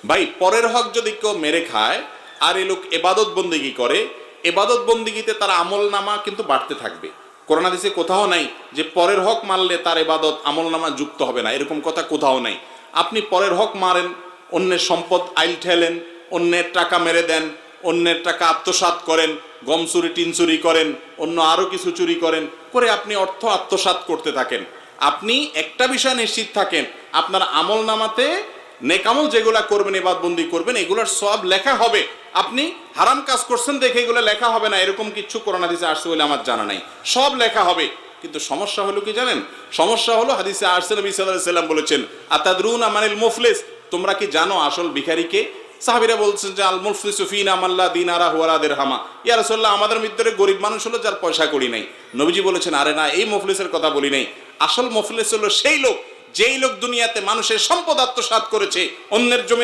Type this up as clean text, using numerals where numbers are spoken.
ভাই পরের হক যদি কেউ মেরে খায় আর এই লোক এবাদত বন্দিগি করে, এবাদত বন্দিগিতে তার আমল নামা কিন্তু বাড়তে থাকবে। কোরআন হাদিসে কোথাও নাই যে পরের হক মারলে তার এবাদত আমল নামা যুক্ত হবে না, এরকম কথা কোথাও নাই। আপনি পরের হক মারেন, অন্যের সম্পদ আইল ঠেলেন, অন্যের টাকা মেরে দেন, অন্যের টাকা আত্মসাৎ করেন, গম চুরি টিন চুরি করেন, অন্য আরো কিছু চুরি করেন, করে আপনি অর্থ আত্মসাৎ করতে থাকেন। আপনি একটা বিষয় নিশ্চিত থাকেন, আপনার আমল নামাতে নেকামল যেগুলা করবেন, ইবাদতবন্দি করবেন, এগুলোর সওয়াব লেখা হবে। আপনি হারাম কাজ করছেন দেখে এগুলো লেখা হবে না এরকম কিছু কোরআন হাদিসে আসছে বলে আমার জানা নাই, সব লেখা হবে। কিন্তু সমস্যা হলো কি জানেন? সমস্যা হলো হাদিসে আসছে নবী সাল্লাল্লাহু আলাইহি ওয়াসাল্লাম বলেছেন, আতাদরুনা মানিল মুফলিস, তোমরা কি জানো আসল ভিখারিকে? সাহাবীরা বলছেন যে আল মুফলিসু ফিনা মাল্লা দিনারা ওয়ালা দিরহামা, ইয়া রাসূলুল্লাহ আমাদের ভিতরে গরিব মানুষ হলো যার পয়সা কড়ি নাই। নবীজি বলেছেন, আরে না, এই মুফলিসের কথা বলি নাই, আসল মুফলিস হলো সেই লোক যেই লোক দুনিয়াতে মানুষের সম্পদ আত্মসাৎ করেছে, অন্যের জমি